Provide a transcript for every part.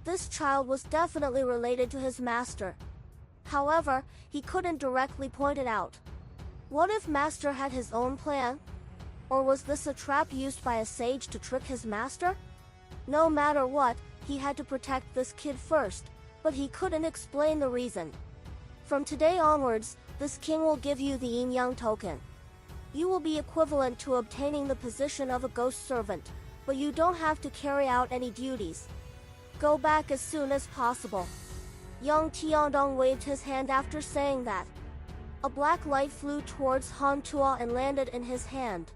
This child was definitely related to his master. However, he couldn't directly point it out. What if master had his own plan? Or was this a trap used by a sage to trick his master? No matter what, he had to protect this kid first, but he couldn't explain the reason. From today onwards, this king will give you the yin-yang token. You will be equivalent to obtaining the position of a ghost servant, but you don't have to carry out any duties. Go back as soon as possible. Young Tiandong waved his hand after saying that. A black light flew towards Han Tuo and landed in his hand.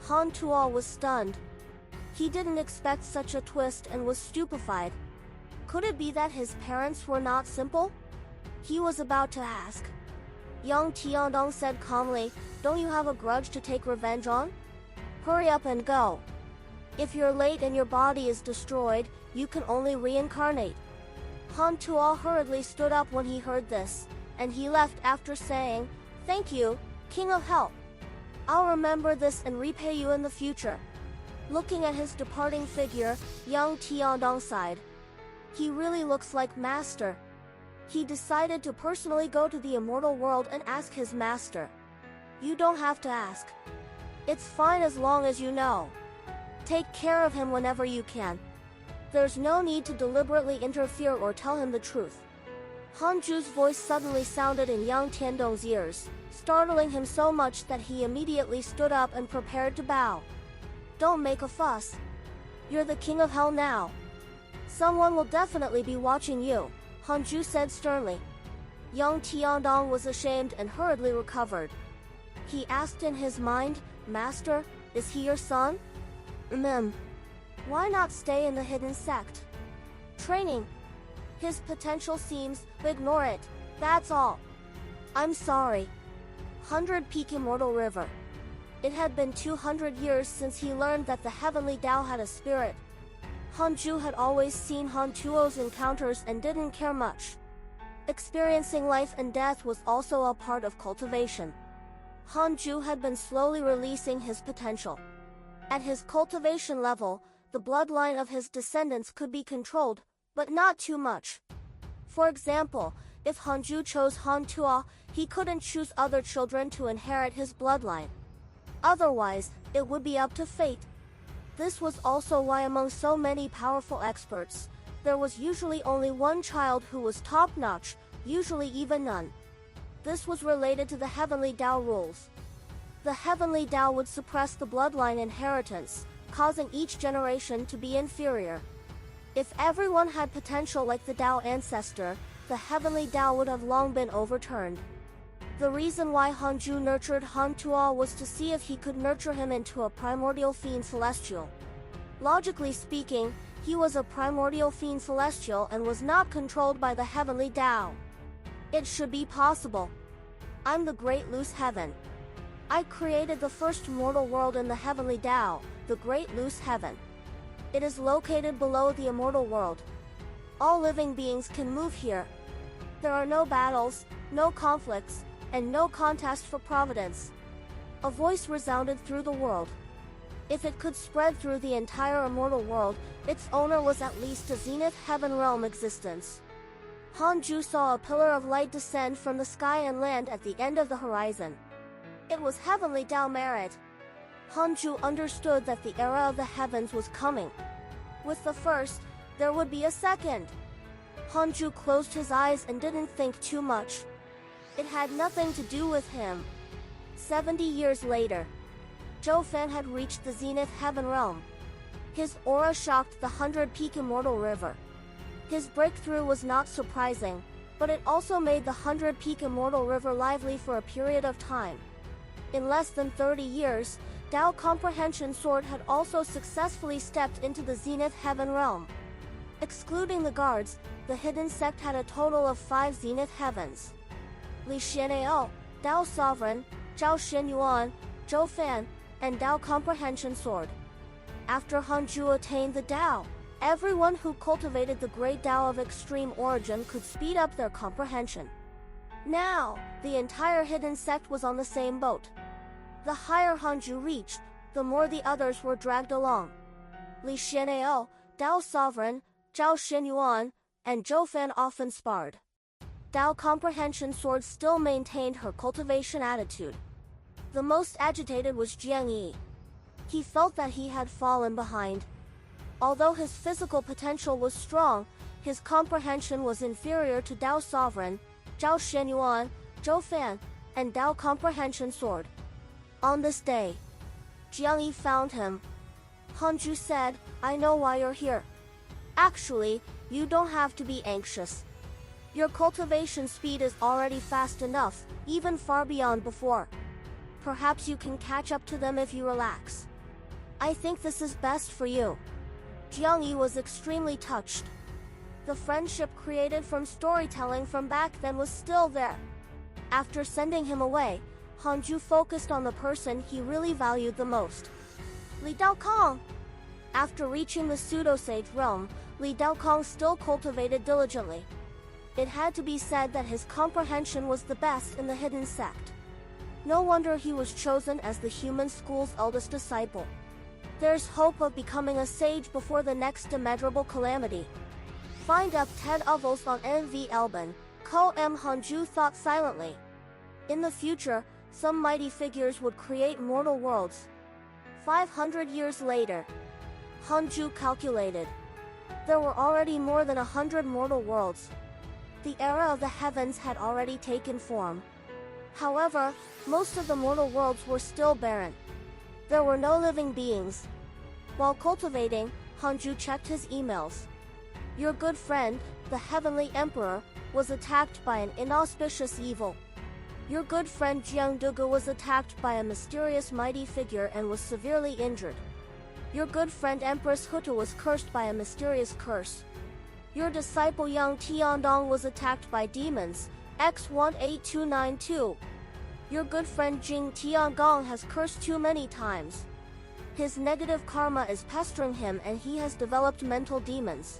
Han Tuo was stunned. He didn't expect such a twist and was stupefied. Could it be that his parents were not simple? He was about to ask. Young Tiandong said calmly, "Don't you have a grudge to take revenge on? Hurry up and go. If you're late and your body is destroyed, you can only reincarnate." Han Tuo hurriedly stood up when he heard this, and he left after saying, "Thank you, King of Hell. I'll remember this and repay you in the future." Looking at his departing figure, young Tiandong sighed. He really looks like master. He decided to personally go to the immortal world and ask his master. You don't have to ask. It's fine as long as you know. Take care of him whenever you can. There's no need to deliberately interfere or tell him the truth. Hanju's voice suddenly sounded in young Tiandong's ears, startling him so much that he immediately stood up and prepared to bow. Don't make a fuss. You're the king of hell now. Someone will definitely be watching you, Hanju said sternly. Young Tiandong was ashamed and hurriedly recovered. He asked in his mind, "Master, is he your son?" Why not stay in the hidden sect? Training. His potential seems, ignore it, that's all. I'm sorry. 100 Peak Immortal River. It had been 200 years since he learned that the heavenly Tao had a spirit. Hanju had always seen Han Tuo's encounters and didn't care much. Experiencing life and death was also a part of cultivation. Hanju had been slowly releasing his potential. At his cultivation level, the bloodline of his descendants could be controlled, but not too much. For example, if Hanju chose Han Tuo, he couldn't choose other children to inherit his bloodline. Otherwise, it would be up to fate. This was also why among so many powerful experts, there was usually only one child who was top-notch, usually even none. This was related to the Heavenly Tao rules. The Heavenly Tao would suppress the bloodline inheritance, causing each generation to be inferior. If everyone had potential like the Tao ancestor, the Heavenly Tao would have long been overturned. The reason why Hanju nurtured Han Tuo was to see if he could nurture him into a primordial fiend celestial. Logically speaking, he was a primordial fiend celestial and was not controlled by the Heavenly Tao. It should be possible. I'm the Great Loose Heaven. I created the first mortal world in the Heavenly Tao, the Great Loose Heaven. It is located below the immortal world. All living beings can move here. There are no battles, no conflicts, and no contest for Providence. A voice resounded through the world. If it could spread through the entire immortal world, its owner was at least a zenith heaven realm existence. Hanju saw a pillar of light descend from the sky and land at the end of the horizon. It was Heavenly Tao merit. Hanju understood that the era of the heavens was coming. With the first, there would be a second. Hanju closed his eyes and didn't think too much. It had nothing to do with him. 70 years later, Zhou Fan had reached the zenith heaven realm. His aura shocked the 100 Peak Immortal River. His breakthrough was not surprising, but it also made the 100 Peak Immortal River lively for a period of time. In less than 30 years, Tao Comprehension Sword had also successfully stepped into the zenith heaven realm. Excluding the guards, the hidden sect had a total of 5 zenith heavens. Li Xianao, Tao Sovereign, Zhao Xinyuan, Zhou Fan, and Tao Comprehension Sword. After Hanju attained the Tao, everyone who cultivated the great Tao of extreme origin could speed up their comprehension. Now, the entire hidden sect was on the same boat. The higher Hanju reached, the more the others were dragged along. Li Xianao, Tao Sovereign, Zhao Xinyuan, and Zhou Fan often sparred. Dao Comprehension Sword still maintained her cultivation attitude. The most agitated was Jiang Yi. He felt that he had fallen behind. Although his physical potential was strong, his comprehension was inferior to Dao Sovereign, Zhao Xinyuan, Zhou Fan, and Dao Comprehension Sword. On this day, Jiang Yi found him. Hanju said, "I know why you're here. Actually, you don't have to be anxious. Your cultivation speed is already fast enough, even far beyond before. Perhaps you can catch up to them if you relax. I think this is best for you." Jiang Yi was extremely touched. The friendship created from storytelling from back then was still there. After sending him away, Hanju focused on the person he really valued the most. Li Daokong. After reaching the pseudo-sage realm, Li Daokong still cultivated diligently. It had to be said that his comprehension was the best in the hidden sect. No wonder he was chosen as the human school's eldest disciple. There's hope of becoming a sage before the next immeasurable calamity. Find up 10 ovals on NV Elban, Ko M. Hanju thought silently. In the future, some mighty figures would create mortal worlds. 500 years later, Hanju calculated. There were already more than 100 mortal worlds. The era of the heavens had already taken form. However, most of the mortal worlds were still barren. There were no living beings. While cultivating, Hanju checked his emails. Your good friend, the Heavenly Emperor, was attacked by an inauspicious evil. Your good friend Jiang Dugu was attacked by a mysterious mighty figure and was severely injured. Your good friend Empress Huta was cursed by a mysterious curse. Your disciple Yang Tiandong was attacked by demons, X18292. Your good friend Jing Tiangong has cursed too many times. His negative karma is pestering him and he has developed mental demons.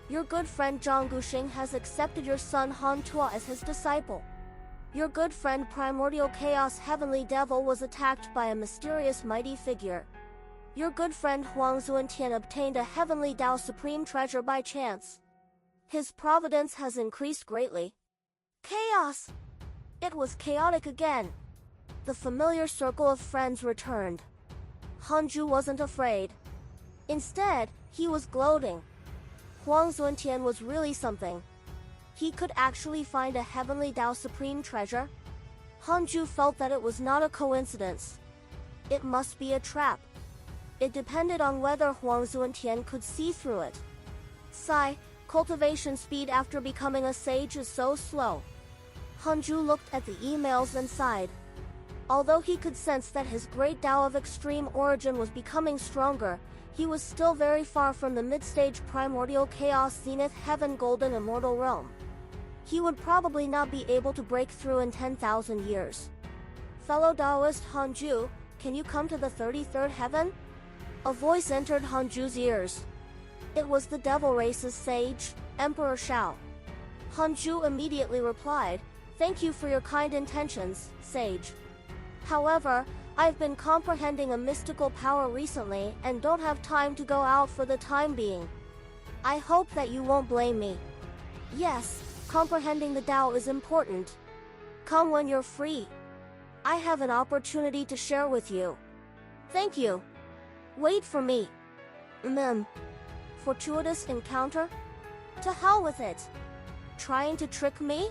Your good friend Zhang Guxing has accepted your son Han Tua as his disciple. Your good friend Primordial Chaos Heavenly Devil was attacked by a mysterious mighty figure. Your good friend Huang Zuantian obtained a Heavenly Dao Supreme Treasure by chance. His providence has increased greatly. Chaos! It was chaotic again. The familiar circle of friends returned. Hanju wasn't afraid. Instead, he was gloating. Huang Zuantian was really something. He could actually find a Heavenly Dao Supreme Treasure. Hanju felt that it was not a coincidence. It must be a trap. It depended on whether Huang Zuantian could see through it. Sigh, cultivation speed after becoming a sage is so slow. Hanju looked at the emails and sighed. Although he could sense that his great Dao of extreme origin was becoming stronger, he was still very far from the mid-stage primordial chaos zenith heaven golden immortal realm. He would probably not be able to break through in 10,000 years. Fellow Daoist Hanju, can you come to the 33rd heaven? A voice entered Hanju's ears. It was the devil race's sage, Emperor Shao. Hanju immediately replied, "Thank you for your kind intentions, sage. However, I've been comprehending a mystical power recently and don't have time to go out for the time being. I hope that you won't blame me. Yes, comprehending the Tao is important. Come when you're free. I have an opportunity to share with you. Thank you. Wait for me." Fortuitous encounter? To hell with it. Trying to trick me?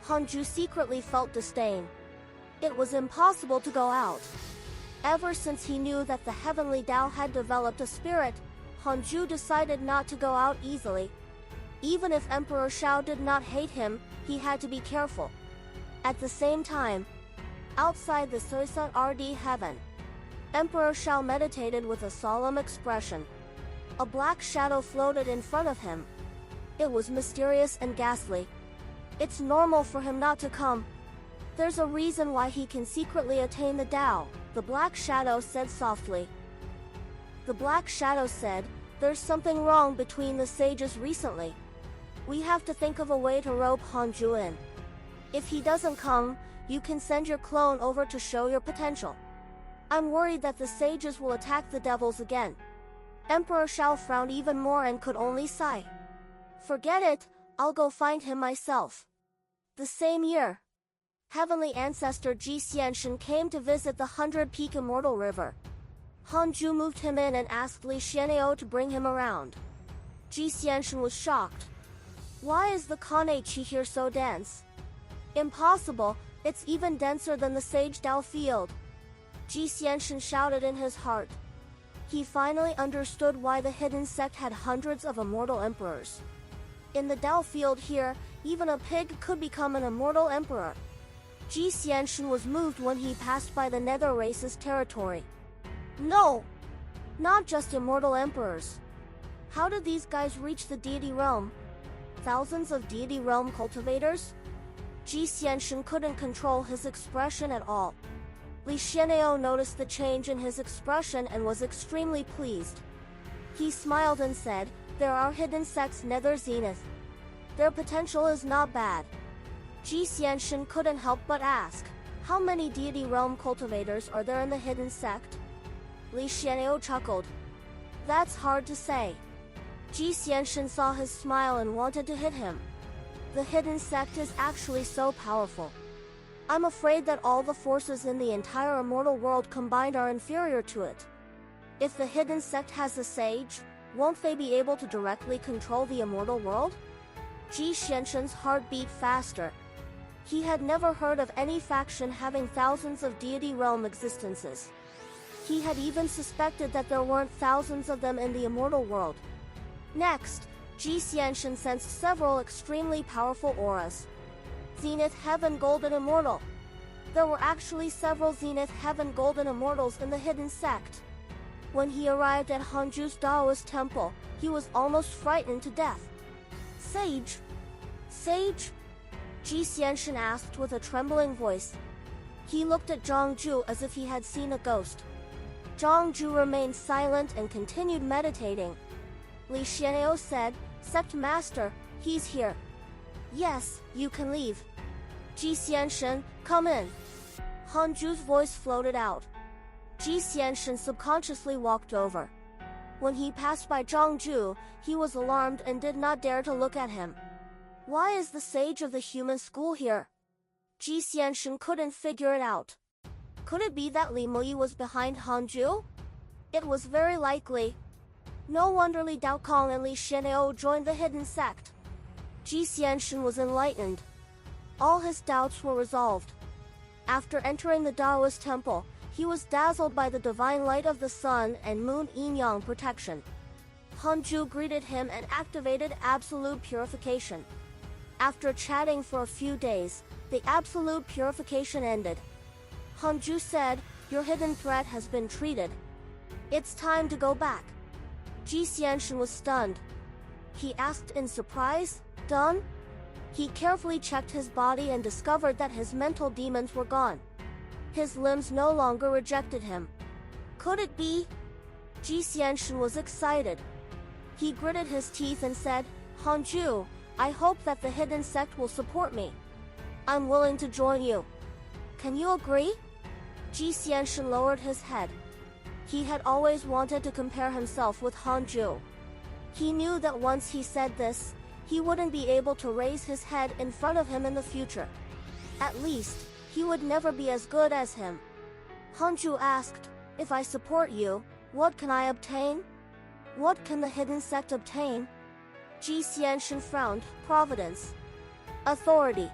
Hanju secretly felt disdain. It was impossible to go out. Ever since he knew that the Heavenly Tao had developed a spirit, Hanju decided not to go out easily. Even if Emperor Shao did not hate him, he had to be careful. At the same time, outside the Suisun RD heaven, Emperor Shao meditated with a solemn expression. A black shadow floated in front of him. It was mysterious and ghastly. It's normal for him not to come. There's a reason why he can secretly attain the Tao, the black shadow said softly. The black shadow said, "There's something wrong between the sages recently. We have to think of a way to rope Hanju in. If he doesn't come, you can send your clone over to show your potential. I'm worried that the sages will attack the devils again." Emperor Shao frowned even more and could only sigh. Forget it, I'll go find him myself. The same year, heavenly ancestor Ji Xianshan came to visit the 100-peak immortal river. Hanju moved him in and asked Li Xian'eo to bring him around. Ji Xianshan was shocked. Why is the Kane Qi here so dense? Impossible, it's even denser than the Sage Dao field. Ji Xianshan shouted in his heart. He finally understood why the hidden sect had hundreds of immortal emperors. In the Dao field here, even a pig could become an immortal emperor. Ji Xianshan was moved when he passed by the Nether race's territory. No! Not just immortal emperors. How did these guys reach the deity realm? Thousands of deity realm cultivators? Ji Xianshan couldn't control his expression at all. Li Xian'eo noticed the change in his expression and was extremely pleased. He smiled and said, there are hidden sects Nether Zenith. Their potential is not bad. Ji Xianshan couldn't help but ask, how many deity realm cultivators are there in the hidden sect? Li Xian'eo chuckled. That's hard to say. Ji Xianshan saw his smile and wanted to hit him. The hidden sect is actually so powerful. I'm afraid that all the forces in the entire immortal world combined are inferior to it. If the hidden sect has a sage, won't they be able to directly control the immortal world? Ji Xianshan's heart beat faster. He had never heard of any faction having thousands of deity realm existences. He had even suspected that there weren't thousands of them in the immortal world. Next, Ji Xianshan sensed several extremely powerful auras. Zenith Heaven Golden Immortal. There were actually several Zenith Heaven Golden Immortals in the hidden sect. When he arrived at Hanju's Daoist temple, he was almost frightened to death. Sage? Sage? Ji Xianshan asked with a trembling voice. He looked at Zhangju as if he had seen a ghost. Zhangju remained silent and continued meditating. Li Xian'eo said, Sect Master, he's here. Yes, you can leave. Ji Xianshan, come in. Hanju's voice floated out. Ji Xianshan subconsciously walked over. When he passed by Zhangju, he was alarmed and did not dare to look at him. Why is the sage of the human school here? Ji Xianshan couldn't figure it out. Could it be that Li Muyi was behind Hanju? It was very likely. No wonder Li Daokong and Li Xian'eo joined the hidden sect. Ji Xianshan was enlightened. All his doubts were resolved. After entering the Daoist temple, he was dazzled by the divine light of the sun and moon yin-yang protection. Hanju greeted him and activated absolute purification. After chatting for a few days, the absolute purification ended. Hanju said, your hidden threat has been treated. It's time to go back. Ji Xianshan was stunned. He asked in surprise, done? He carefully checked his body and discovered that his mental demons were gone. His limbs no longer rejected him. Could it be? Ji Xianshan was excited. He gritted his teeth and said, Hanju, I hope that the hidden sect will support me. I'm willing to join you. Can you agree? Ji Xianshan lowered his head. He had always wanted to compare himself with Hanju. He knew that once he said this, he wouldn't be able to raise his head in front of him in the future. At least, he would never be as good as him. Hanju asked, if I support you, what can I obtain? What can the hidden sect obtain? Ji Xianshan frowned. Providence. Authority.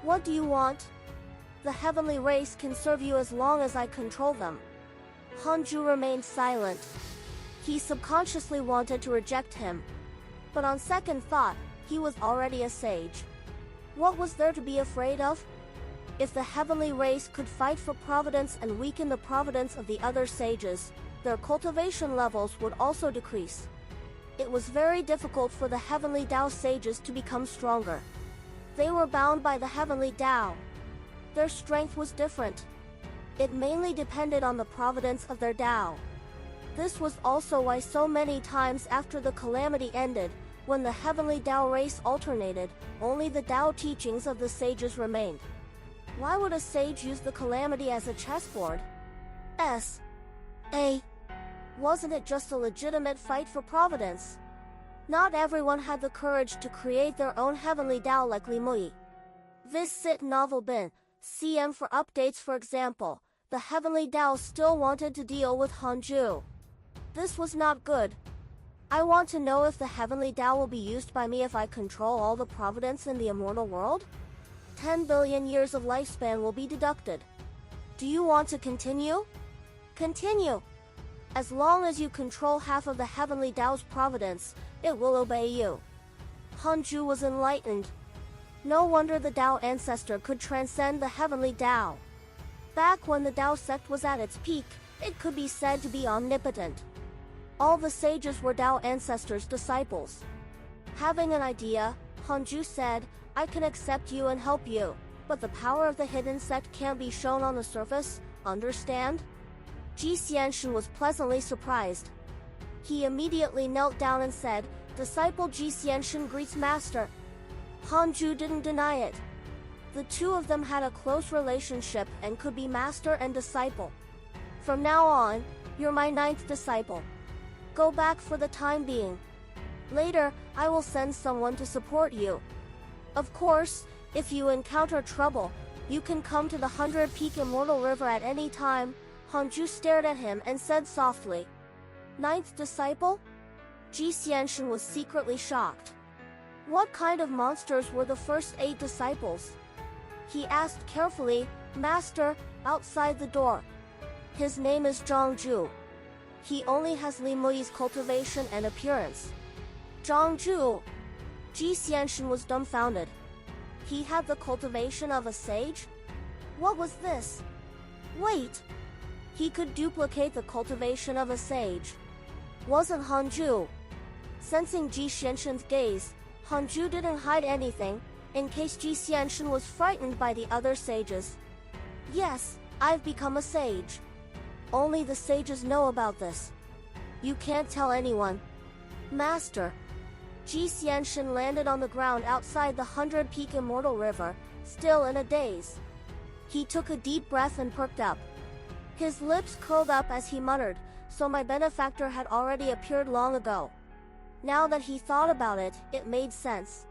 What do you want? The heavenly race can serve you as long as I control them. Hanju remained silent. He subconsciously wanted to reject him. But on second thought, he was already a sage. What was there to be afraid of? If the heavenly race could fight for Providence and weaken the Providence of the other sages, their cultivation levels would also decrease. It was very difficult for the heavenly Dao sages to become stronger. They were bound by the heavenly Dao. Their strength was different. It mainly depended on the providence of their Dao. This was also why so many times after the calamity ended, when the heavenly Dao race alternated, only the Dao teachings of the sages remained. Why would a sage use the calamity as a chessboard? Wasn't it just a legitimate fight for Providence? Not everyone had the courage to create their own heavenly Dao like Li Mui. Visit Novel Bin, CM for updates. For example, the heavenly Dao still wanted to deal with Hanju. This was not good. I want to know if the heavenly Dao will be used by me if I control all the Providence in the immortal world? 10 billion years of lifespan will be deducted. Do you want to continue? Continue. As long as you control half of the heavenly Dao's Providence, it will obey you. Hanju was enlightened. No wonder the Dao ancestor could transcend the heavenly Dao. Back when the Dao sect was at its peak, it could be said to be omnipotent. All the sages were Dao ancestors' disciples. Having an idea, Hanju said, I can accept you and help you, but the power of the hidden sect can't be shown on the surface, understand? Ji Xianshan was pleasantly surprised. He immediately knelt down and said, Disciple Ji Xianshan greets Master. Hanju didn't deny it. The two of them had a close relationship and could be master and disciple. From now on, you're my 9th disciple. Go back for the time being. Later, I will send someone to support you. Of course, if you encounter trouble, you can come to the 100 Peak Immortal River at any time. Hanju stared at him and said softly, 9th disciple? Ji Xianshan was secretly shocked. What kind of monsters were the first 8 disciples? He asked carefully, Master, outside the door. His name is Zhangzhu. He only has Li Mui's cultivation and appearance. Zhangzhu. Ji Xianshan was dumbfounded. He had the cultivation of a sage? What was this? Wait! He could duplicate the cultivation of a sage. Wasn't Hanju? Sensing Ji Xianshan's gaze, Hanju didn't hide anything, in case Ji Xianshan was frightened by the other sages. Yes, I've become a sage. Only the sages know about this. You can't tell anyone. Master. Ji Xianshan landed on the ground outside the 100 Peak Immortal River, still in a daze. He took a deep breath and perked up. His lips curled up as he muttered, so my benefactor had already appeared long ago. Now that he thought about it, it made sense.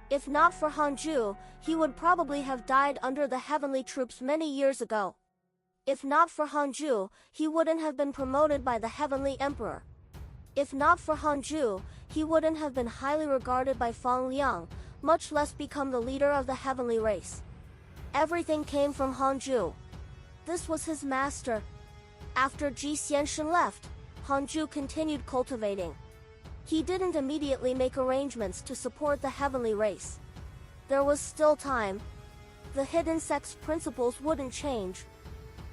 If not for Hanju, he would probably have died under the heavenly troops many years ago. If not for Hanju, he wouldn't have been promoted by the heavenly emperor. If not for Hanju, he wouldn't have been highly regarded by Fang Liang, much less become the leader of the heavenly race. Everything came from Hanju. This was his master. After Ji Xianshan left, Hanju continued cultivating. He didn't immediately make arrangements to support the heavenly race. There was still time. The hidden sect's principles wouldn't change.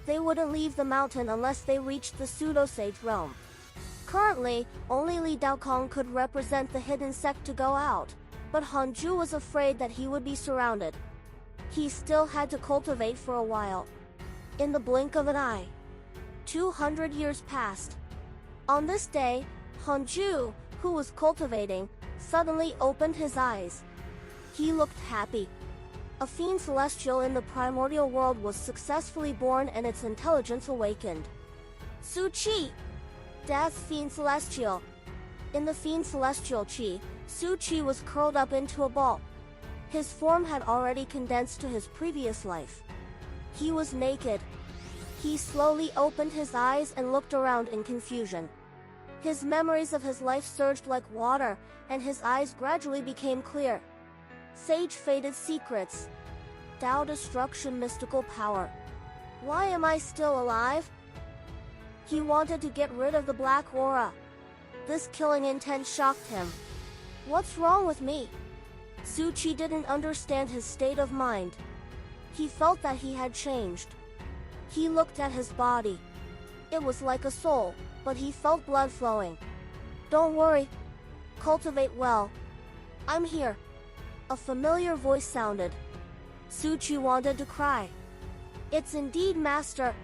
They wouldn't leave the mountain unless they reached the pseudo-sage realm. Currently, only Li Daokong could represent the hidden sect to go out, but Hanju was afraid that he would be surrounded. He still had to cultivate for a while. In the blink of an eye, 200 years passed. On this day, Hanju, who was cultivating, suddenly opened his eyes. He looked happy. A fiend celestial in the primordial world was successfully born and its intelligence awakened. Su Qi! Death Fiend Celestial. In the Fiend Celestial Qi, Su Qi was curled up into a ball. His form had already condensed to his previous life. He was naked. He slowly opened his eyes and looked around in confusion. His memories of his life surged like water, and his eyes gradually became clear. Sage faded secrets. Tao destruction mystical power. Why am I still alive? He wanted to get rid of the black aura. This killing intent shocked him. What's wrong with me? Su Qi didn't understand his state of mind. He felt that he had changed. He looked at his body. It was like a soul, but he felt blood flowing. Don't worry. Cultivate well. I'm here. A familiar voice sounded. Su Qi wanted to cry. It's indeed Master.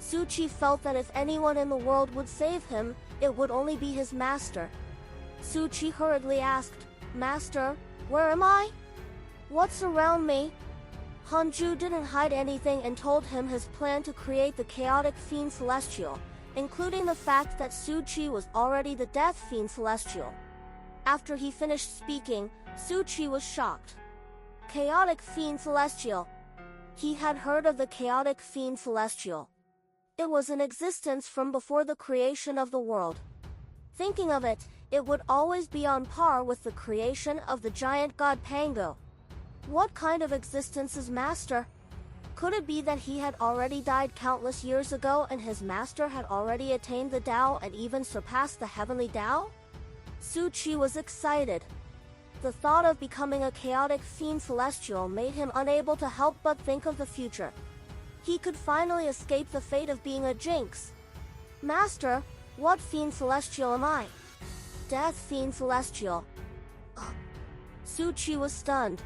Su Qi felt that if anyone in the world would save him, it would only be his master. Su Qi hurriedly asked, Master, where am I? What's around me? Hanju didn't hide anything and told him his plan to create the chaotic fiend celestial. including the fact that Su Qi was already the Death Fiend Celestial. After he finished speaking, Su Qi was shocked. Chaotic Fiend Celestial. He had heard of the Chaotic Fiend Celestial. It was in existence from before the creation of the world. Thinking of it, it would always be on par with the creation of the giant god Pango. What kind of existence is Master? Could it be that he had already died countless years ago and his master had already attained the Tao and even surpassed the heavenly Tao? Su Qi was excited. The thought of becoming a chaotic fiend celestial made him unable to help but think of the future. He could finally escape the fate of being a jinx. Master, what fiend celestial am I? Death Fiend Celestial. Su Qi was stunned.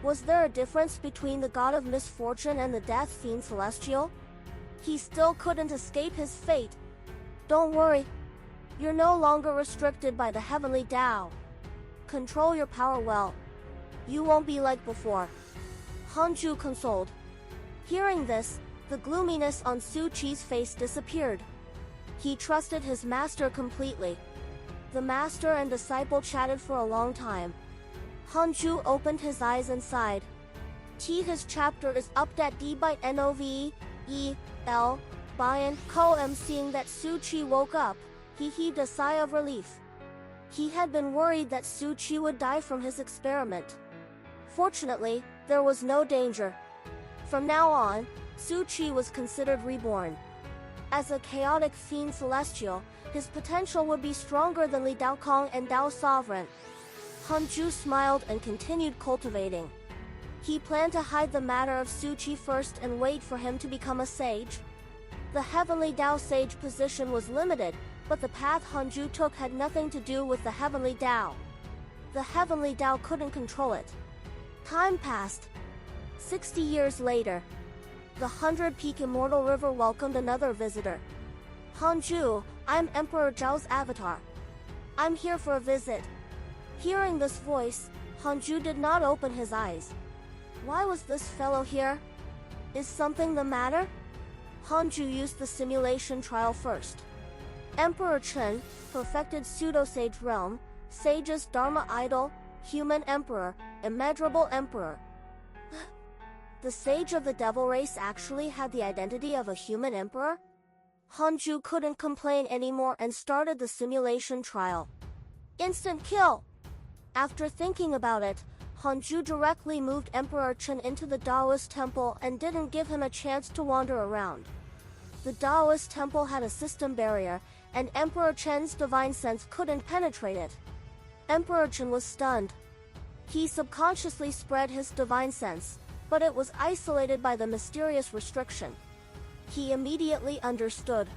Was there a difference between the god of misfortune and the Death Fiend Celestial? He still couldn't escape his fate. Don't worry. You're no longer restricted by the heavenly Tao. Control your power well. You won't be like before. Hanju consoled. Hearing this, the gloominess on Su Qi's face disappeared. He trusted his master completely. The master and disciple chatted for a long time. Hanju opened his eyes and sighed. His chapter is update D by NOVE, E.L. Bayan Koem. Seeing that Su Qi woke up, he heaved a sigh of relief. He had been worried that Su Qi would die from his experiment. Fortunately, there was no danger. From now on, Su Qi was considered reborn. As a chaotic fiend celestial, his potential would be stronger than Li Daokong and Dao Sovereign. Hanju smiled and continued cultivating. He planned to hide the matter of Su Qi first and wait for him to become a sage. The heavenly Dao sage position was limited, but the path Hanju took had nothing to do with the heavenly Dao. The heavenly Dao couldn't control it. Time passed. 60 years later, the 100-peak Immortal River welcomed another visitor. Hanju, I'm Emperor Zhao's avatar. I'm here for a visit. Hearing this voice, Hanju did not open his eyes. Why was this fellow here? Is something the matter? Hanju used the simulation trial first. Emperor Chen, perfected pseudo-sage realm, sage's Dharma idol, human emperor, immeasurable emperor. The sage of the devil race actually had the identity of a human emperor? Hanju couldn't complain anymore and started the simulation trial. Instant kill! After thinking about it, Hanju directly moved Emperor Chen into the Taoist temple and didn't give him a chance to wander around. The Taoist temple had a system barrier, and Emperor Chen's divine sense couldn't penetrate it. Emperor Chen was stunned. He subconsciously spread his divine sense, but it was isolated by the mysterious restriction. He immediately understood.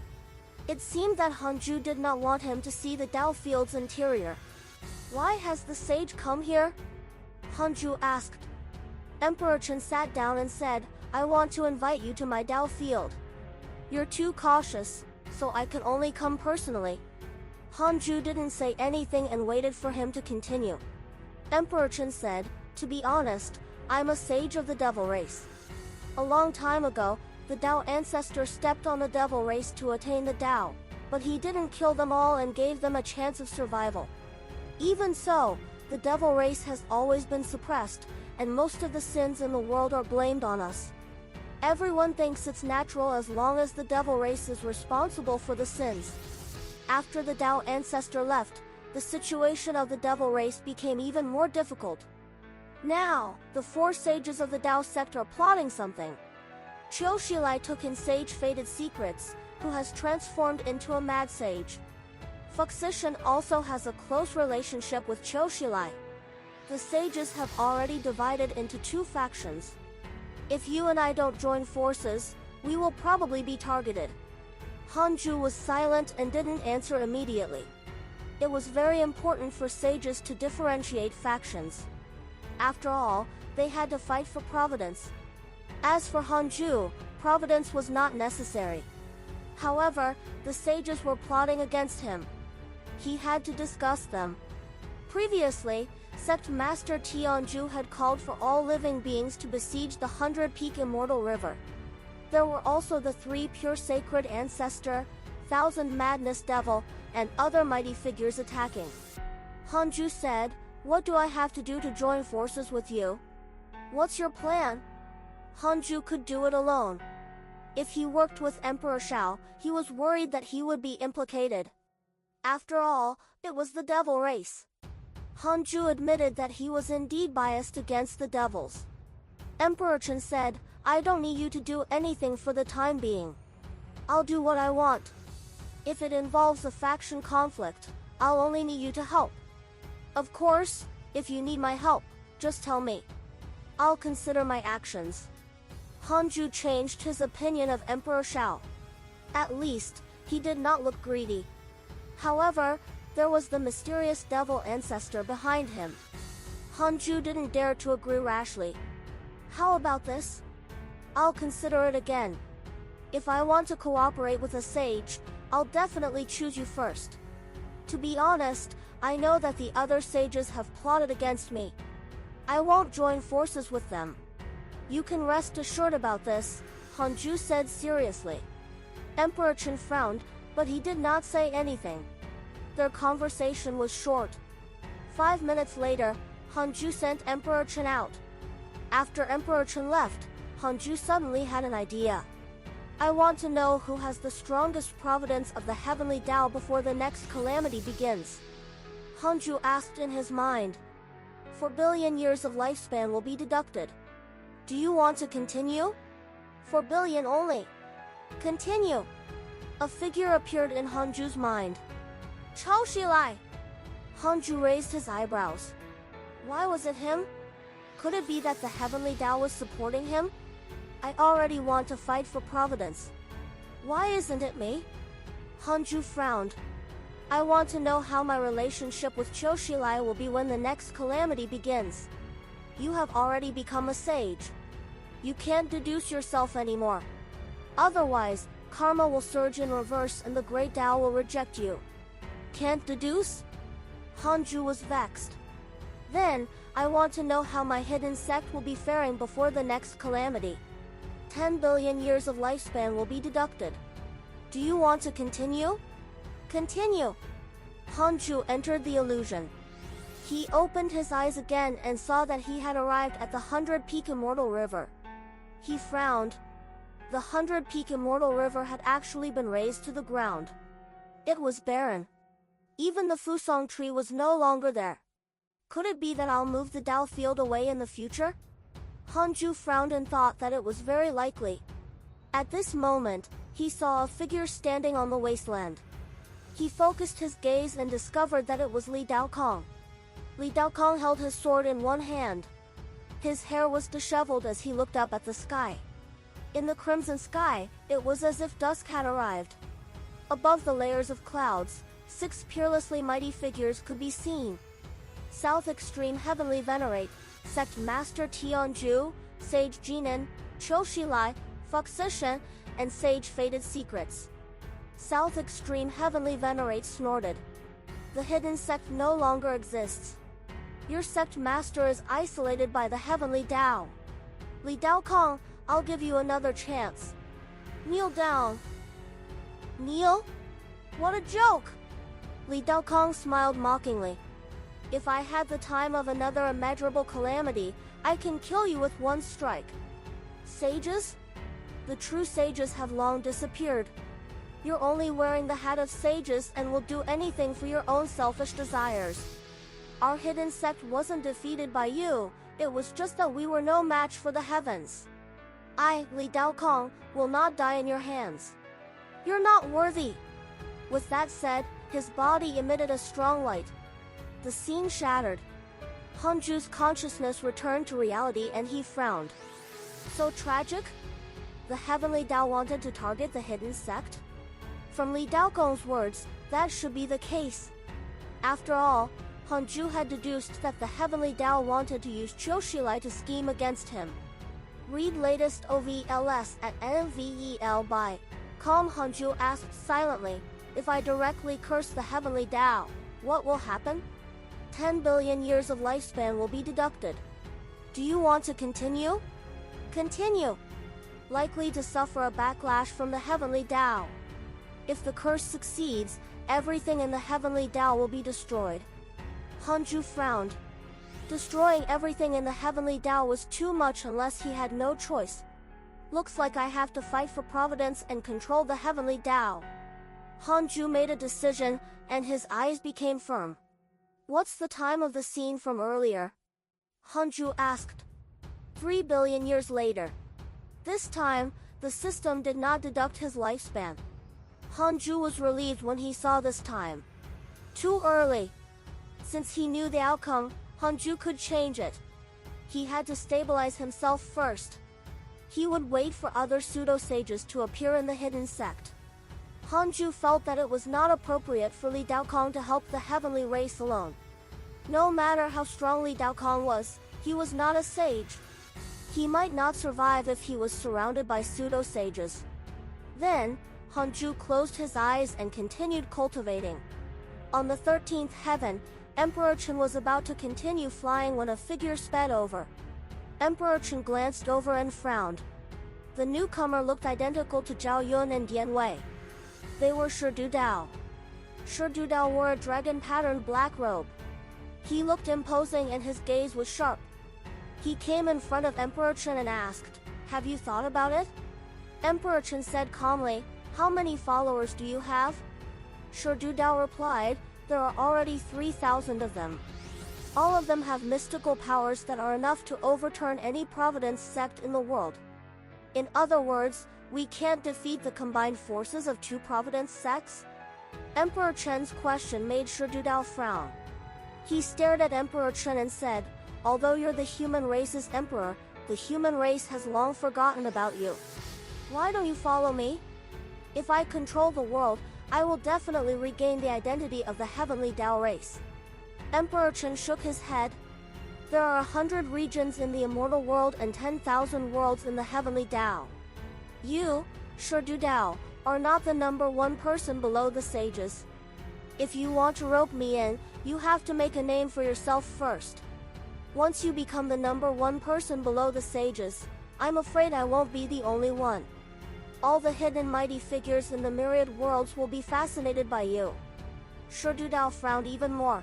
It seemed that Hanju did not want him to see the Dao field's interior. Why has the sage come here? Hanju asked. Emperor Chen sat down and said, I want to invite you to my Dao field. You're too cautious, so I can only come personally. Hanju didn't say anything and waited for him to continue. Emperor Chen said, to be honest, I'm a sage of the devil race. A long time ago, the Dao ancestor stepped on the devil race to attain the Dao, but he didn't kill them all and gave them a chance of survival. Even so, the devil race has always been suppressed, and most of the sins in the world are blamed on us. Everyone thinks it's natural as long as the devil race is responsible for the sins. After the Dao ancestor left, the situation of the devil race became even more difficult. Now, the four sages of the Dao sect are plotting something. Qiushilai took in Sage Fated Secrets, who has transformed into a mad sage. Fuxishan also has a close relationship with Qiushilai. The sages have already divided into two factions. If you and I don't join forces, we will probably be targeted. Hanju was silent and didn't answer immediately. It was very important for sages to differentiate factions. After all, they had to fight for Providence. As for Hanju, Providence was not necessary. However, the sages were plotting against him. He had to discuss them. Previously, Sect Master Tianju had called for all living beings to besiege the 100-peak Immortal River. There were also the three pure sacred ancestor, 1,000 Madness Devil, and other mighty figures attacking. Hanju said, "What do I have to do to join forces with you? What's your plan?" Hanju could do it alone. If he worked with Emperor Shao, he was worried that he would be implicated. After all, it was the devil race. Hanju admitted that he was indeed biased against the devils. Emperor Chen said, "I don't need you to do anything for the time being. I'll do what I want. If it involves a faction conflict, I'll only need you to help. Of course, if you need my help, just tell me. I'll consider my actions." Hanju changed his opinion of Emperor Shao. At least, he did not look greedy. However, there was the mysterious devil ancestor behind him. Hanju didn't dare to agree rashly. "How about this? I'll consider it again. If I want to cooperate with a sage, I'll definitely choose you first. To be honest, I know that the other sages have plotted against me. I won't join forces with them. You can rest assured about this," Hanju said seriously. Emperor Chen frowned, but he did not say anything. Their conversation was short. 5 minutes later, Hanju sent Emperor Chen out. After Emperor Chen left, Hanju suddenly had an idea. "I want to know who has the strongest providence of the heavenly Tao before the next calamity begins." Hanju asked in his mind. 4 billion years of lifespan will be deducted. "Do you want to continue?" 4 billion only. "Continue." A figure appeared in Hanju's mind. "Choshilai." Hanju raised his eyebrows. Why was it him? Could it be that the heavenly Tao was supporting him? "I already want to fight for Providence. Why isn't it me?" Hanju frowned. "I want to know how my relationship with Choshilai will be when the next calamity begins. You have already become a sage. You can't deduce yourself anymore. Otherwise, karma will surge in reverse and the great Tao will reject you." "Can't deduce?" Hanju was vexed. "Then, I want to know how my hidden sect will be faring before the next calamity. 10 billion years of lifespan will be deducted. Do you want to continue?" "Continue." Hanju entered the illusion. He opened his eyes again and saw that he had arrived at the 100-peak Immortal River. He frowned. The 100-peak Immortal River had actually been razed to the ground. It was barren. Even the Fusong tree was no longer there. Could it be that I'll move the Tao field away in the future? Hanju frowned and thought that it was very likely. At this moment, he saw a figure standing on the wasteland. He focused his gaze and discovered that it was Li Daokong. Li Daokong held his sword in one hand. His hair was disheveled as he looked up at the sky. In the crimson sky, it was as if dusk had arrived. Above the layers of clouds, 6 peerlessly mighty figures could be seen. South Extreme Heavenly Venerate, Sect Master Tianju, Sage Jinan, Choshilai, Fuxishan, and Sage Fated Secrets. South Extreme Heavenly Venerate snorted. "The hidden sect no longer exists. Your sect master is isolated by the heavenly Tao. Li Daokong, I'll give you another chance. Kneel down." "Kneel? What a joke!" Li Daokong smiled mockingly. "If I had the time of another immeasurable calamity, I can kill you with one strike." "Sages? The true sages have long disappeared. You're only wearing the hat of sages and will do anything for your own selfish desires. Our hidden sect wasn't defeated by you, it was just that we were no match for the heavens. I, Li Daokong, will not die in your hands. You're not worthy." With that said, his body emitted a strong light. The scene shattered. Hanju's consciousness returned to reality and he frowned. So tragic? The heavenly Tao wanted to target the hidden sect? From Li Daokong's words, that should be the case. After all, Hanju had deduced that the heavenly Tao wanted to use Choshilai to scheme against him. Read latest OVLS at NVEL by Calm. Hanju asked silently, "If I directly curse the heavenly Tao, what will happen?" 10 billion years of lifespan will be deducted. "Do you want to continue?" "Continue." "Likely to suffer a backlash from the heavenly Tao." If the curse succeeds, everything in the heavenly Tao will be destroyed. Hanju frowned. Destroying everything in the heavenly Tao was too much unless he had no choice. Looks like I have to fight for Providence and control the heavenly Tao. Hanju made a decision, and his eyes became firm. What's the time of the scene from earlier? Hanju asked. 3 billion years later. This time, the system did not deduct his lifespan. Hanju was relieved when he saw this time. Too early. Since he knew the outcome, Hanju could change it. He had to stabilize himself first. He would wait for other pseudo-sages to appear in the hidden sect. Hanju felt that it was not appropriate for Li Daokong to help the heavenly race alone. No matter how strong Li Daokong was, he was not a sage. He might not survive if he was surrounded by pseudo-sages. Then, Hanju closed his eyes and continued cultivating. On the 13th heaven, Emperor Chen was about to continue flying when a figure sped over. Emperor Chen glanced over and frowned. The newcomer looked identical to Zhao Yun and Dian Wei. They were Shi Dudao. Shi Dudao wore a dragon-patterned black robe. He looked imposing and his gaze was sharp. He came in front of Emperor Chen and asked, "Have you thought about it?" Emperor Chen said calmly, "How many followers do you have?" Shi Dudao replied, "There are already 3,000 of them. All of them have mystical powers that are enough to overturn any Providence sect in the world. In other words, we can't defeat the combined forces of 2 Providence sects?" Emperor Chen's question made Shi Dudao frown. He stared at Emperor Chen and said, "Although you're the human race's emperor, the human race has long forgotten about you. Why don't you follow me? If I control the world, I will definitely regain the identity of the heavenly Tao race." Emperor Chen shook his head. "There are 100 regions in the immortal world and 10,000 worlds in the heavenly Tao. You, Shi Dudao, are not the number 1 person below the sages. If you want to rope me in, you have to make a name for yourself first. Once you become the number 1 person below the sages, I'm afraid I won't be the only one. All the hidden mighty figures in the myriad worlds will be fascinated by you." Shi Dudao frowned even more.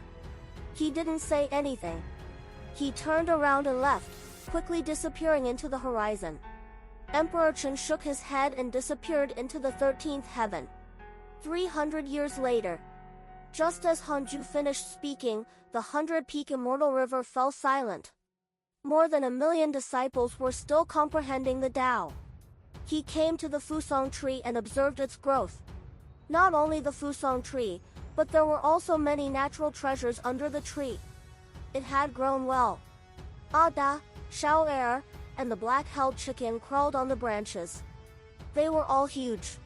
He didn't say anything. He turned around and left, quickly disappearing into the horizon. Emperor Chen shook his head and disappeared into the 13th heaven. 300 years later. Just as Hanju finished speaking, the 100-peak immortal river fell silent. More than 1 million disciples were still comprehending the Tao. He came to the Fusong tree and observed its growth. Not only the Fusong tree, but there were also many natural treasures under the tree. It had grown well. Ada, Shao Er, and the black-held chicken crawled on the branches. They were all huge.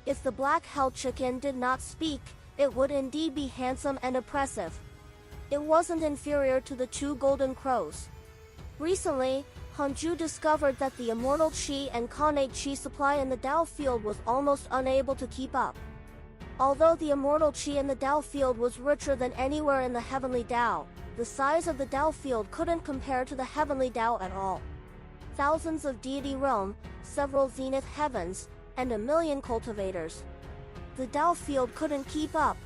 If the black-held chicken did not speak, it would indeed be handsome and oppressive. It wasn't inferior to the 2 golden crows. Recently, Hanju discovered that the immortal Qi and Connate Qi supply in the Tao field was almost unable to keep up. Although the immortal Qi in the Tao field was richer than anywhere in the heavenly Tao, the size of the Tao field couldn't compare to the heavenly Tao at all. Thousands of deity roam, several zenith heavens, and 1 million cultivators. The Tao field couldn't keep up.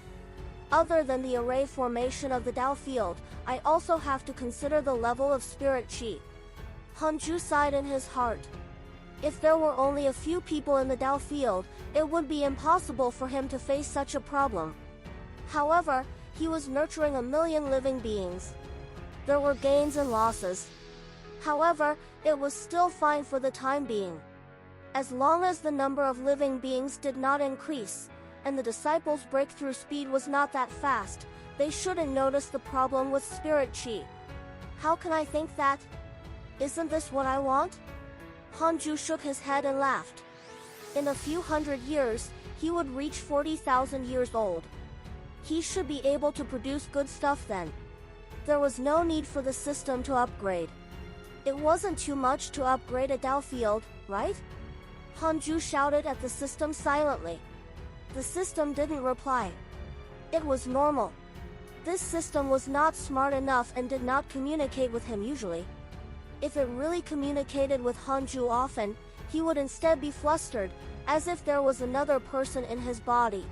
Other than the array formation of the Tao field, I also have to consider the level of spirit Qi. Hanju sighed in his heart. If there were only a few people in the Tao field, it would be impossible for him to face such a problem. However, he was nurturing 1 million living beings. There were gains and losses. However, it was still fine for the time being. As long as the number of living beings did not increase, and the disciples' breakthrough speed was not that fast, they shouldn't notice the problem with spirit Qi. How can I think that? Isn't this what I want? Hanju shook his head and laughed. In a few hundred years, he would reach 40,000 years old. He should be able to produce good stuff then. There was no need for the system to upgrade. It wasn't too much to upgrade a Tao field, right? Hanju shouted at the system silently. The system didn't reply. It was normal. This system was not smart enough and did not communicate with him usually. If it really communicated with Hanju often, he would instead be flustered, as if there was another person in his body.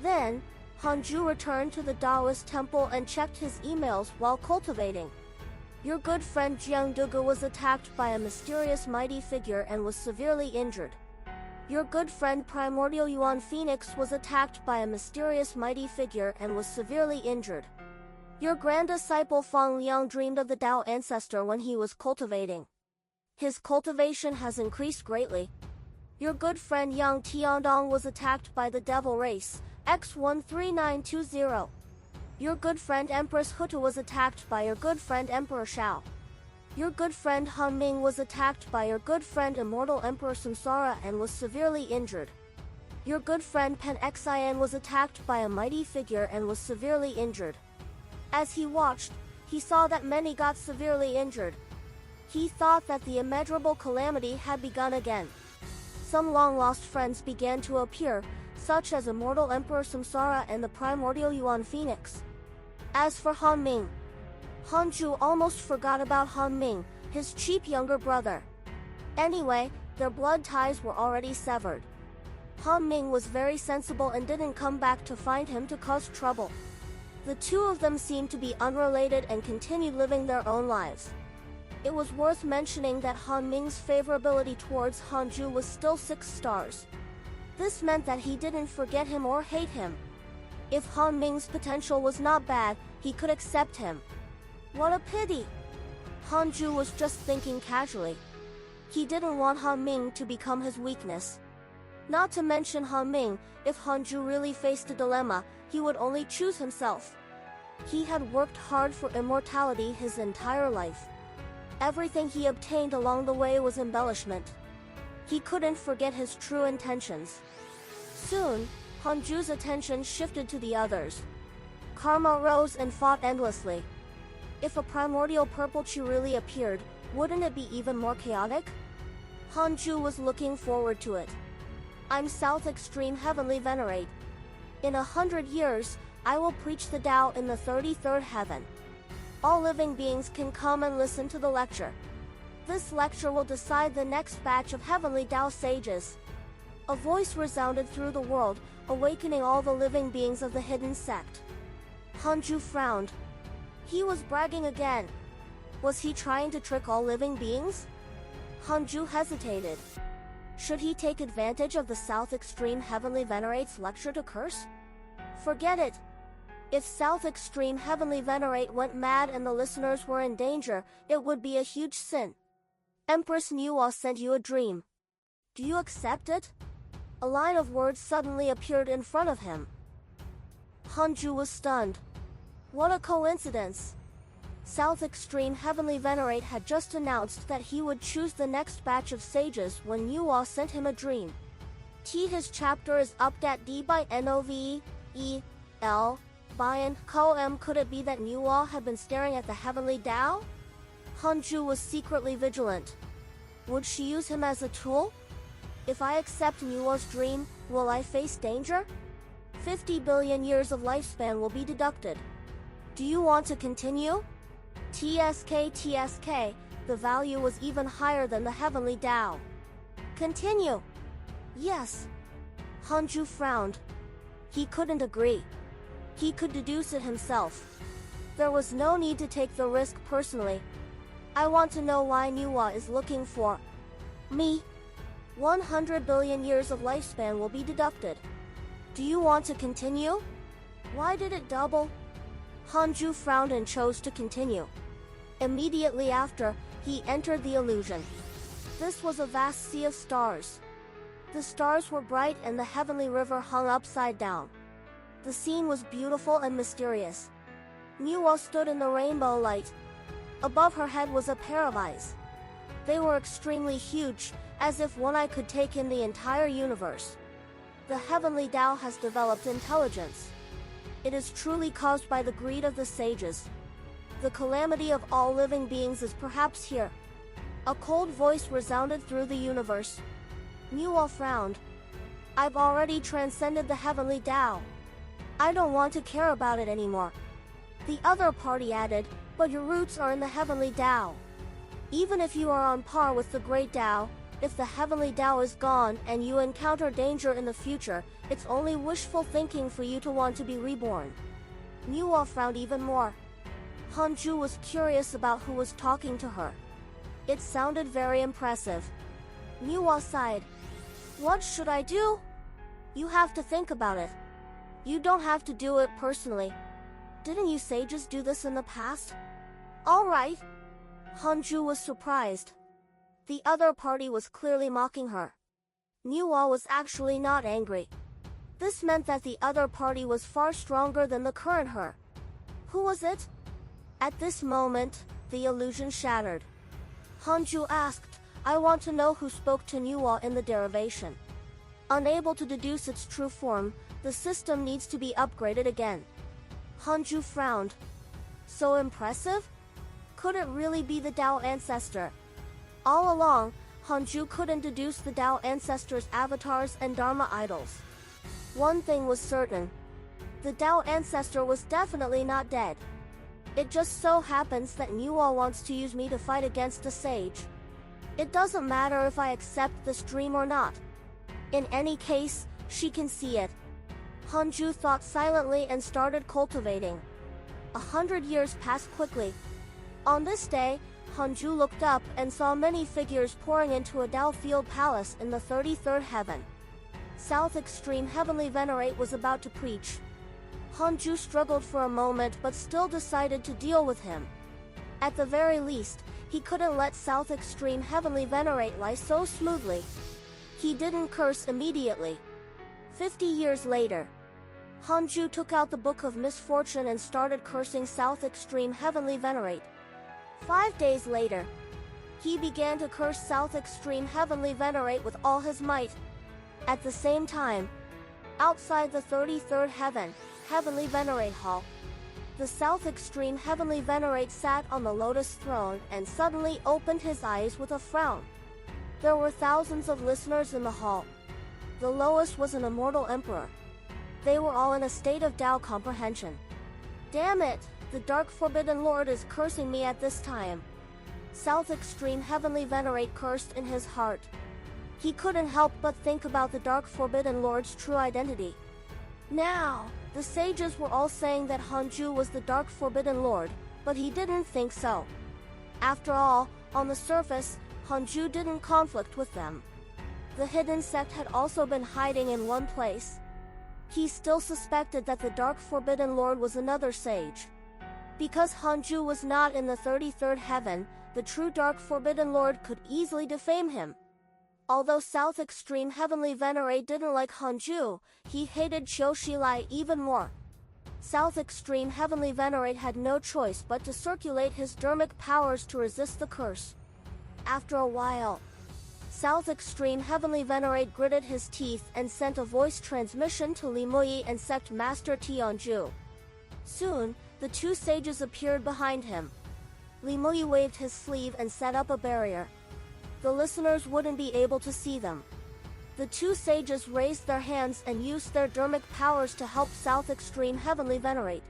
Then, Hanju returned to the Taoist temple and checked his emails while cultivating. Your good friend Jiang Dugu was attacked by a mysterious mighty figure and was severely injured. Your good friend Primordial Yuan Phoenix was attacked by a mysterious mighty figure and was severely injured. Your grand disciple Fang Liang dreamed of the Tao ancestor when he was cultivating. His cultivation has increased greatly. Your good friend Yang Tiandong was attacked by the devil race, X13920. Your good friend Empress Huta was attacked by your good friend Emperor Shao. Your good friend Han Ming was attacked by your good friend Immortal Emperor Samsara and was severely injured. Your good friend Pen Xian was attacked by a mighty figure and was severely injured. As he watched, he saw that many got severely injured. He thought that the immeasurable calamity had begun again. Some long-lost friends began to appear, such as Immortal Emperor Samsara and the Primordial Yuan Phoenix. As for Han Ming, Hanju almost forgot about Han Ming, his cheap younger brother. Anyway, their blood ties were already severed. Han Ming was very sensible and didn't come back to find him to cause trouble. The two of them seemed to be unrelated and continued living their own lives. It was worth mentioning that Han Ming's favorability towards Hanju was still 6 stars. This meant that he didn't forget him or hate him. If Han Ming's potential was not bad, he could accept him. What a pity! Hanju was just thinking casually. He didn't want Han Ming to become his weakness. Not to mention Han Ming, if Hanju really faced a dilemma, he would only choose himself. He had worked hard for immortality his entire life. Everything he obtained along the way was embellishment. He couldn't forget his true intentions. Soon, Hanju's attention shifted to the others. Karma rose and fought endlessly. If a primordial purple Chi really appeared, wouldn't it be even more chaotic? Hanju was looking forward to it. I'm South Extreme Heavenly Venerate. In 100 years, I will preach the Tao in the 33rd heaven. All living beings can come and listen to the lecture. This lecture will decide the next batch of heavenly Tao sages. A voice resounded through the world, awakening all the living beings of the hidden sect. Hanju frowned. He was bragging again. Was he trying to trick all living beings? Hanju hesitated. Should he take advantage of the South Extreme Heavenly Venerate's lecture to curse? Forget it. If South Extreme Heavenly Venerate went mad and the listeners were in danger, it would be a huge sin. Empress Niwa sent you a dream. Do you accept it? A line of words suddenly appeared in front of him. Hanju was stunned. What a coincidence! South Extreme Heavenly Venerate had just announced that he would choose the next batch of sages when Niwa sent him a dream. His chapter is up at D by NOVE, E, L, Bayan, Ko M. Could it be that Niwa had been staring at the heavenly Tao? Hanju was secretly vigilant. Would she use him as a tool? If I accept Niwa's dream, will I face danger? 50 billion years of lifespan will be deducted. Do you want to continue? TSK, the value was even higher than the heavenly Tao. Continue. Yes. Hanju frowned. He couldn't agree. He could deduce it himself. There was no need to take the risk personally. I want to know why Niwa is looking for me. 100 billion years of lifespan will be deducted. Do you want to continue? Why did it double? Hanju frowned and chose to continue. Immediately after, he entered the illusion. This was a vast sea of stars. The stars were bright and the heavenly river hung upside down. The scene was beautiful and mysterious. Niwa stood in the rainbow light. Above her head was a pair of eyes. They were extremely huge, as if one eye could take in the entire universe. The heavenly Tao has developed intelligence. It is truly caused by the greed of the sages. The calamity of all living beings is perhaps here. A cold voice resounded through the universe. Niwa frowned. I've already transcended the heavenly Tao. I don't want to care about it anymore. The other party added, but your roots are in the heavenly Tao. Even if you are on par with the great Tao, If the heavenly Tao is gone and you encounter danger in the future, it's only wishful thinking for you to want to be reborn. Niwa frowned even more. Hanju was curious about who was talking to her. It sounded very impressive. Niwa sighed. What should I do? You have to think about it. You don't have to do it personally. Didn't you sages do this in the past? All right. Hanju was surprised. The other party was clearly mocking her. Niwa was actually not angry. This meant that the other party was far stronger than the current her. Who was it? At this moment, the illusion shattered. Hanju asked, I want to know who spoke to Niwa in the derivation. Unable to deduce its true form, the system needs to be upgraded again. Hanju frowned. So impressive? Could it really be the Tao ancestor? All along, Hanju couldn't deduce the Tao ancestor's avatars and Dharma idols. One thing was certain. The Tao ancestor was definitely not dead. It just so happens that Niwa wants to use me to fight against the sage. It doesn't matter if I accept this dream or not. In any case, she can see it. Hanju thought silently and started cultivating. 100 years passed quickly. On this day, Hanju looked up and saw many figures pouring into a Tao field palace in the 33rd heaven. South Extreme Heavenly Venerate was about to preach. Hanju struggled for a moment but still decided to deal with him. At the very least, he couldn't let South Extreme Heavenly Venerate lie so smoothly. He didn't curse immediately. 50 years later, Hanju took out the Book of Misfortune and started cursing South Extreme Heavenly Venerate. 5 days later, he began to curse South Extreme Heavenly Venerate with all his might. At the same time, outside the 33rd heaven, Heavenly Venerate Hall, the South Extreme Heavenly Venerate sat on the lotus throne and suddenly opened his eyes with a frown. There were thousands of listeners in the hall. The lowest was an immortal emperor. They were all in a state of Tao comprehension. Damn it, the Dark Forbidden Lord is cursing me at this time. South Extreme Heavenly Venerate cursed in his heart. He couldn't help but think about the Dark Forbidden Lord's true identity. Now, the sages were all saying that Hanju was the Dark Forbidden Lord, but he didn't think so. After all, on the surface, Hanju didn't conflict with them. The hidden sect had also been hiding in one place. He still suspected that the Dark Forbidden Lord was another sage. Because Hanju was not in the 33rd heaven, the true Dark Forbidden Lord could easily defame him. Although South Extreme Heavenly Venerate didn't like Hanju, he hated Qiu even more. South Extreme Heavenly Venerate had no choice but to circulate his dermic powers to resist the curse. After a while, South Extreme Heavenly Venerate gritted his teeth and sent a voice transmission to Limuyi and Sect Master Tianju. Soon, the two sages appeared behind him. Limuyi waved his sleeve and set up a barrier. The listeners wouldn't be able to see them. The two sages raised their hands and used their dermic powers to help South Extreme Heavenly Venerate.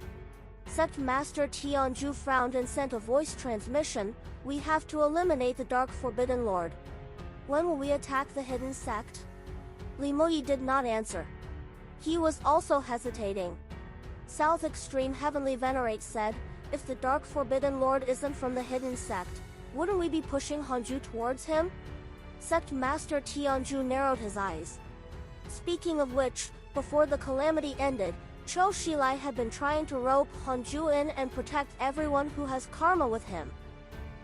Sect Master Tianju frowned and sent a voice transmission. We have to eliminate the Dark Forbidden Lord. When will we attack the hidden sect? Limuyi did not answer. He was also hesitating. South Extreme Heavenly Venerate said, if the Dark Forbidden Lord isn't from the hidden sect, wouldn't we be pushing Hanju towards him? Sect Master Tianju narrowed his eyes. Speaking of which, before the calamity ended, Qiu had been trying to rope Hanju in and protect everyone who has karma with him.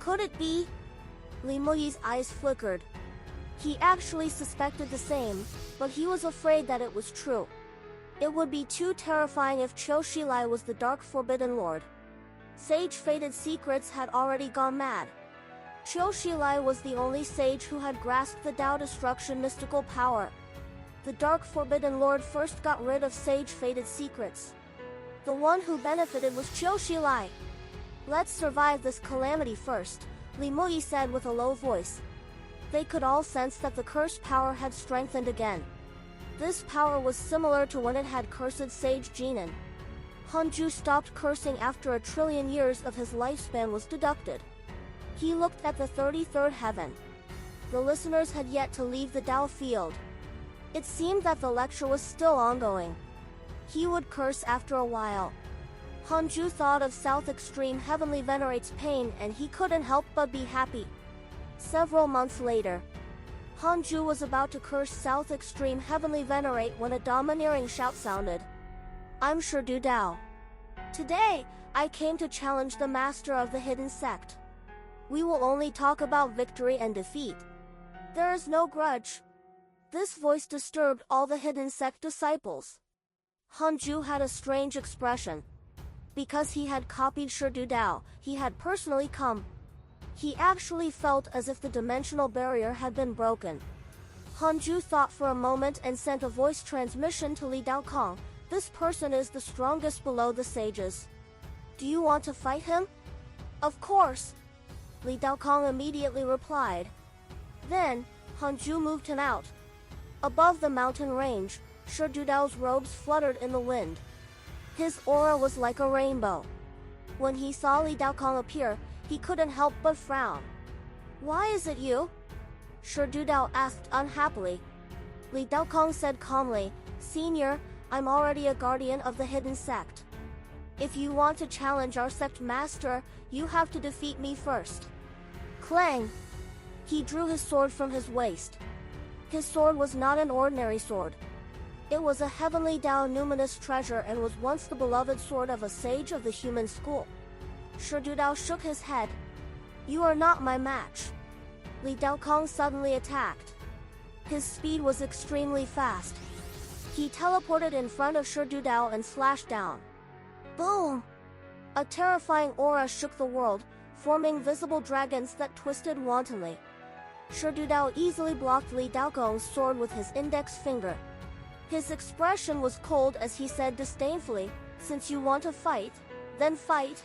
Could it be? Limuyi's eyes flickered. He actually suspected the same, but he was afraid that it was true. It would be too terrifying if Qiu was the Dark Forbidden Lord. Sage Fated Secrets had already gone mad. Qiu was the only sage who had grasped the Tao Destruction mystical power. The Dark Forbidden Lord first got rid of Sage Fated Secrets. The one who benefited was Qiu. Let's survive this calamity first, Limuyi said with a low voice. They could all sense that the curse power had strengthened again. This power was similar to when it had cursed Sage Jinan. Hanju stopped cursing after 1 trillion years of his lifespan was deducted. He looked at the 33rd heaven. the listeners had yet to leave the Dao field. It seemed that the lecture was still ongoing. He would curse after a while. Hanju thought of South Extreme Heavenly Venerate's pain and he couldn't help but be happy. Several months later, Hanju was about to curse South Extreme Heavenly Venerate when a domineering shout sounded. I'm Shurdu Dao. Today, I came to challenge the master of the hidden sect. We will only talk about victory and defeat. There is no grudge. This voice disturbed all the hidden sect disciples. Hanju had a strange expression. Because he had copied Shurdu Dao, he had personally come. He actually felt as if the dimensional barrier had been broken. Hanju thought for a moment and sent a voice transmission to Li Daokong. This person is the strongest below the sages. Do you want to fight him? Of course. Li Daokong immediately replied. Then, Hanju moved him out. Above the mountain range, Shurdu Dao's robes fluttered in the wind. His aura was like a rainbow. When he saw Li Daokong appear, he couldn't help but frown. Why is it you? Shurdu Dao asked unhappily. Li Daokong said calmly, Senior, I'm already a guardian of the hidden sect. If you want to challenge our sect master, you have to defeat me first. Clang! He drew his sword from his waist. His sword was not an ordinary sword. It was a heavenly Dao numinous treasure and was once the beloved sword of a sage of the human school. Shurdu Dao shook his head. You are not my match. Li Daokong suddenly attacked. His speed was extremely fast. He teleported in front of Shurdu Dao and slashed down. Boom! A terrifying aura shook the world, forming visible dragons that twisted wantonly. Shurdu Dao easily blocked Li Daokong's sword with his index finger. His expression was cold as he said disdainfully, Since you want to fight, then fight.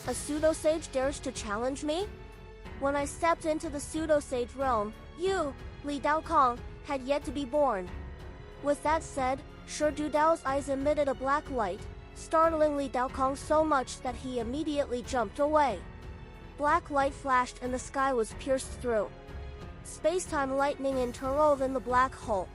A pseudo-sage dares to challenge me? When I stepped into the pseudo-sage realm, you, Li Daokong, had yet to be born. With that said, Shurdu Dao's eyes emitted a black light, startling Li Daokong so much that he immediately jumped away. Black light flashed and the sky was pierced through. Space-time lightning interwove in the black hole,